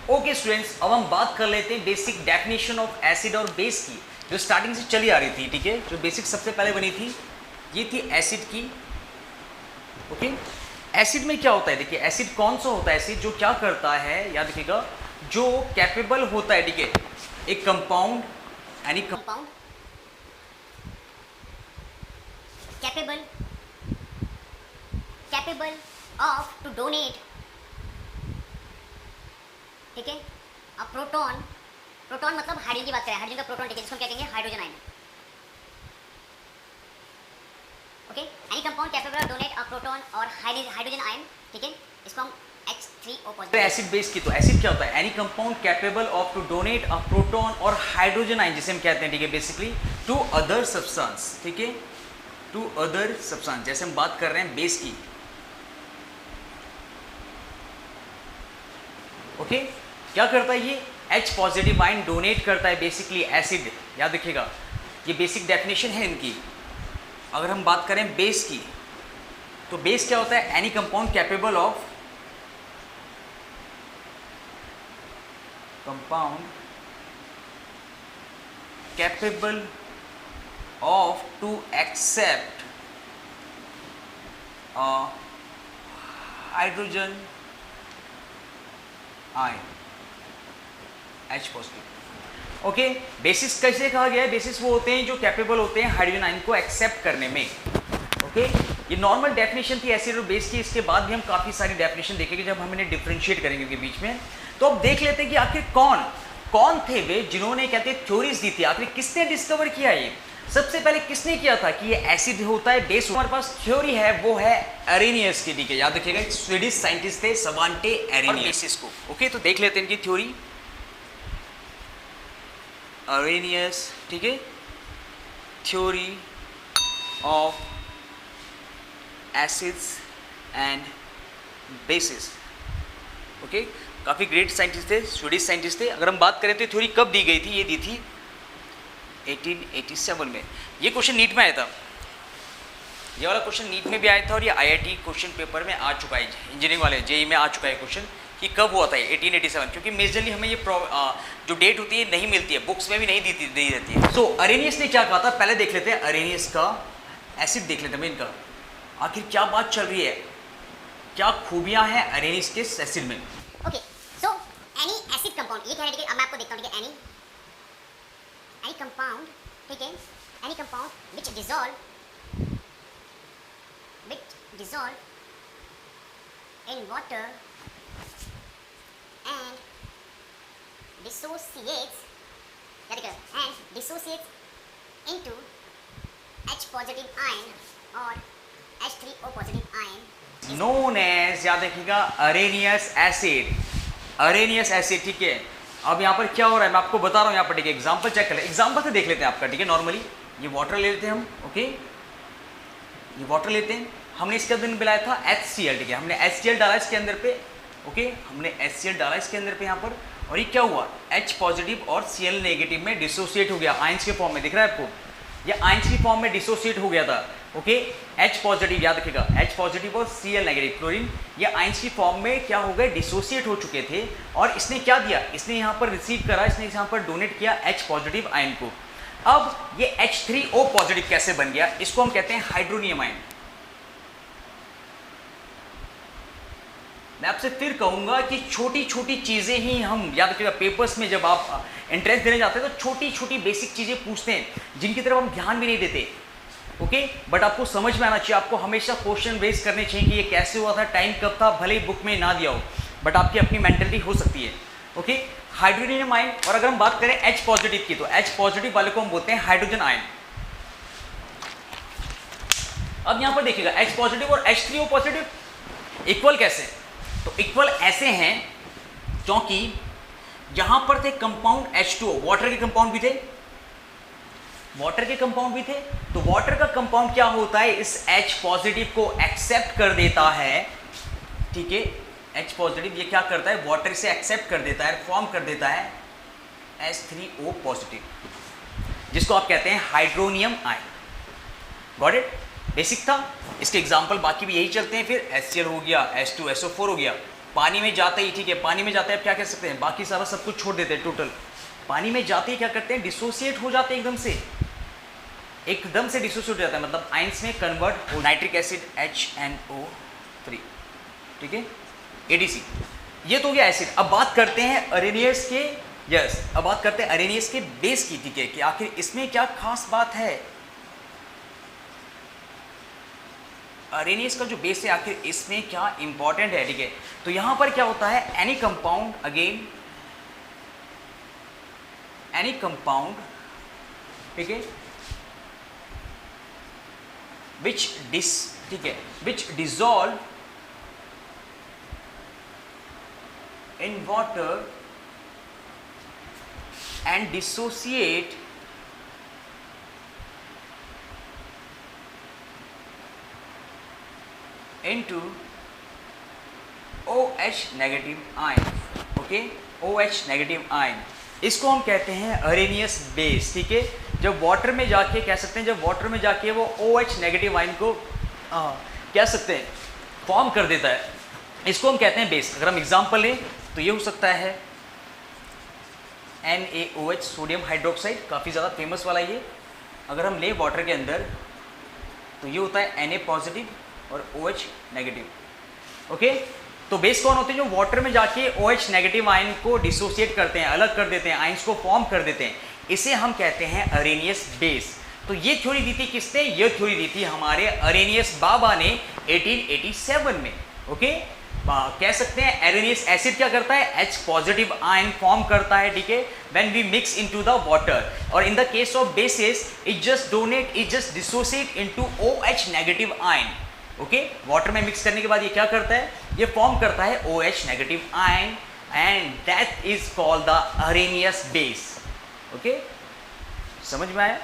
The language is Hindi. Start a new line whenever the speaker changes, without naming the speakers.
ओके स्टूडेंट्स, अब हम बात कर लेते हैं बेसिक डेफिनेशन ऑफ एसिड और बेस की, जो स्टार्टिंग से चली आ रही थी। ठीक है, जो बेसिक सबसे पहले बनी थी ये थी एसिड की। ओके, एसिड में क्या होता है, देखिए एसिड कौन सा होता है, एसिड जो क्या करता है, याद रखिएगा, जो कैपेबल होता है, ठीक है, एक compound any
compound capable of to donate, ठीक है, अब प्रोटॉन मतलब हाइड्रोजन की बात करें, हाइड्रोजन का प्रोटॉन, ठीक है, जिसको हम क्या कहेंगे hydrogen ion. Okay, any compound capable of donate a proton और हाइड्रोजन आयन, ठीक है, इसको हम H3O पॉजिटिव।
एसिड बेस की, तो एसिड क्या होता है, any compound capable of to donate a proton और हाइड्रोजन आयन, जिसे हम कहते हैं, ठीक है, बेसिकली टू अदर सब्सटेंस। ठीक है, टू अदर सब्सटेंस, जैसे हम बात कर रहे हैं बेस की। ओके, क्या करता है ये H पॉजिटिव आयन डोनेट करता है बेसिकली एसिड, याद रखिएगा, ये बेसिक डेफिनेशन है इनकी। अगर हम बात करें बेस की, तो बेस क्या होता है, any compound capable of to accept a hydrogen ion H positive. Okay, basis कैसे कहा गया है, बेसिस वो होते हैं जो कैपेबल होते हैं हाइड्रोजन आयन को एक्सेप्ट करने में। ओके, ये नॉर्मल डेफिनेशन थी एसिड और बेस की। इसके बाद भी हम काफ़ी सारी डेफिनेशन देखेंगे जब हम इन्हें डिफ्रेंशिएट करेंगे उनके बीच में। तो अब देख लेते हैं कि आखिर कौन थे वे जिन्होंने कहते हैं थ्योरीज दी थी, आखिर किसने डिस्कवर किया ये, सबसे पहले किसने किया था कि ये एसिड होता है, बेस। हमारे पास थ्योरी है, वो है अरेनियस की। ठीक है, याद रखिएगा, स्वीडिश साइंटिस्ट थे सवांटे अरेनियस को। ओके, तो देख लेते हैं इनकी थ्योरी, अरेनियस, ठीक है, theory of acids and bases. Okay, काफ़ी ग्रेट साइंटिस्ट थे, स्वीडिश साइंटिस्ट थे। अगर हम बात करें तो थ्योरी कब दी गई थी, ये दी थी 1887 में। ये क्वेश्चन नीट में आया था, ये वाला क्वेश्चन नीट में भी आया था और ये IIT क्वेश्चन पेपर में आ चुका है, इंजीनियरिंग वाले JEE में आ चुका है क्वेश्चन कि कब हुआ था 1887, क्योंकि मेजरली हमें ये जो डेट होती है नहीं मिलती है, बुक्स में भी नहीं दी रहती है। सो अरेनियस ने क्या कहा था, पहले देख लेते हैं अरेनियस का एसिड, देख लेते हैं इनका आखिर क्या बात चल रही है, क्या खूबियां हैं अरेनियस के एसिड में।
Okay, so any acid compound, ये कह रहे हैं, अब मैं आपको देखता हूँ, ठीक है, एनी कंपाउंड, ठीक है, any compound which dissolve in water and dissociates into H positive ion or H3O positive ion
known as, याद रखिएगा, अरेनियस एसिड, अरेनियस एसिड। ठीक है, अब यहाँ पर क्या हो रहा है मैं आपको बता रहा हूँ, यहाँ पर ठीक है, एग्जाम्पल चेक कर ले, एग्जाम्पल से देख लेते हैं आपका। ठीक है, नॉर्मली ये वाटर ले लेते हैं हम। ओके, ये वाटर लेते हैं, हमने इसके अंदर मिलाया था HCl। ठीक है, हमने HCl डाला इसके अंदर पे। ओके, हमने HCl डाला इसके अंदर पे यहाँ पर, और ये क्या हुआ, H पॉजिटिव और Cl नेगेटिव में डिसोसिएट हो गया, आयंस के फॉर्म में। दिख रहा है आपको, ये आयंस की फॉर्म में डिसोसिएट हो गया था। ओके, H पॉजिटिव, याद रखिएगा, H पॉजिटिव और Cl नेगेटिव, क्लोरीन, ये आयंस की फॉर्म में क्या हो गए, डिसोसिएट हो चुके थे। और इसने क्या दिया, इसने यहाँ पर रिसीव करा, इसने यहाँ पर डोनेट किया H पॉजिटिव आयन को। अब ये H3O पॉजिटिव कैसे बन गया, इसको हम कहते हैं हाइड्रोनियम आयन। मैं आपसे फिर कहूंगा कि छोटी छोटी चीज़ें ही हम याद रखिएगा, पेपर्स में जब आप एंट्रेंस देने जाते हैं तो छोटी छोटी बेसिक चीज़ें पूछते हैं जिनकी तरफ हम ध्यान भी नहीं देते। ओके, बट आपको समझ में आना चाहिए, आपको हमेशा क्वेश्चन रेज करने चाहिए कि ये कैसे हुआ था, टाइम कब था, भले ही बुक में ना दिया हो, बट आपकी अपनी मेंटलिटी हो सकती है। Okay, hydronium ion. और अगर हम बात करें H पॉजिटिव की, तो H पॉजिटिव वाले को हम बोलते हैं हाइड्रोजन आयन। अब यहाँ पर देखिएगा, H पॉजिटिव और H3O पॉजिटिव इक्वल कैसे, तो इक्वल ऐसे हैं क्योंकि यहां पर थे कंपाउंड H2O, वाटर के कंपाउंड भी थे, वाटर के कंपाउंड भी थे। तो वाटर का कंपाउंड क्या होता है, इस H पॉजिटिव को एक्सेप्ट कर देता है। ठीक है, H पॉजिटिव ये क्या करता है, वाटर से एक्सेप्ट कर देता है, फॉर्म कर देता है H3O पॉजिटिव, जिसको आप कहते हैं hydronium ion. Got it, basic था। इसके एग्जाम्पल बाकी भी यही चलते हैं, फिर HCl हो गया, H2SO4 हो गया। पानी में जाते ही, ठीक है, पानी में जाते हैं आप क्या कह सकते हैं, बाकी सारा सब कुछ छोड़ देते हैं टोटल, पानी में जाते ही क्या करते हैं, डिसोसिएट हो जाते हैं एकदम से डिसोसिएट हो जाता है, मतलब आयंस में कन्वर्ट हो, नाइट्रिक एसिड HNO3, ठीक है, ADC। ये तो हो गया एसिड। अब बात करते हैं अरेनियस के, अब बात करते हैं अरेनियस के बेस की, ठीक है, कि आखिर इसमें क्या खास बात है, अरेनियस का जो बेस है आखिर इसमें क्या इंपॉर्टेंट है, ठीक है। तो यहां पर क्या होता है, any compound, again any compound, ठीक है, which dissolve in water and dissociate into OH negative ion, okay, OH negative ion, इसको हम कहते हैं अरेनियस बेस, ठीक है। जब वाटर में जाके कह सकते हैं, जब वाटर में जाके वो OH नेगेटिव आयन को कह सकते हैं फॉर्म कर देता है, इसको हम कहते हैं बेस। अगर हम एग्जांपल लें तो ये हो सकता है NaOH, सोडियम हाइड्रोक्साइड, काफ़ी ज़्यादा फेमस वाला ये। अगर हम लें वाटर के अंदर तो ये होता है Na पॉजिटिव और OH नेगेटिव, ओके। तो बेस कौन होते हैं, जो वाटर में जाके OH नेगेटिव आयन को डिसोसिएट करते हैं, अलग कर देते हैं, आयंस को फॉर्म कर देते हैं, इसे हम कहते हैं अरेनियस बेस। तो ये थ्योरी दी थी किसने, ये थ्योरी दी थी हमारे अरेनियस बाबा ने 1887 में, ओके। कह सकते हैं अरेनियस एसिड क्या करता है, H पॉजिटिव आयन फॉर्म करता है, ठीक है, when we mix into the water, और in the case of bases it just dissociate into OH negative ion, okay. Water में मिक्स करने के बाद ये क्या करता है, ये फॉर्म करता है OH negative ion, and that is called the Arrhenius base, okay. समझ में आया।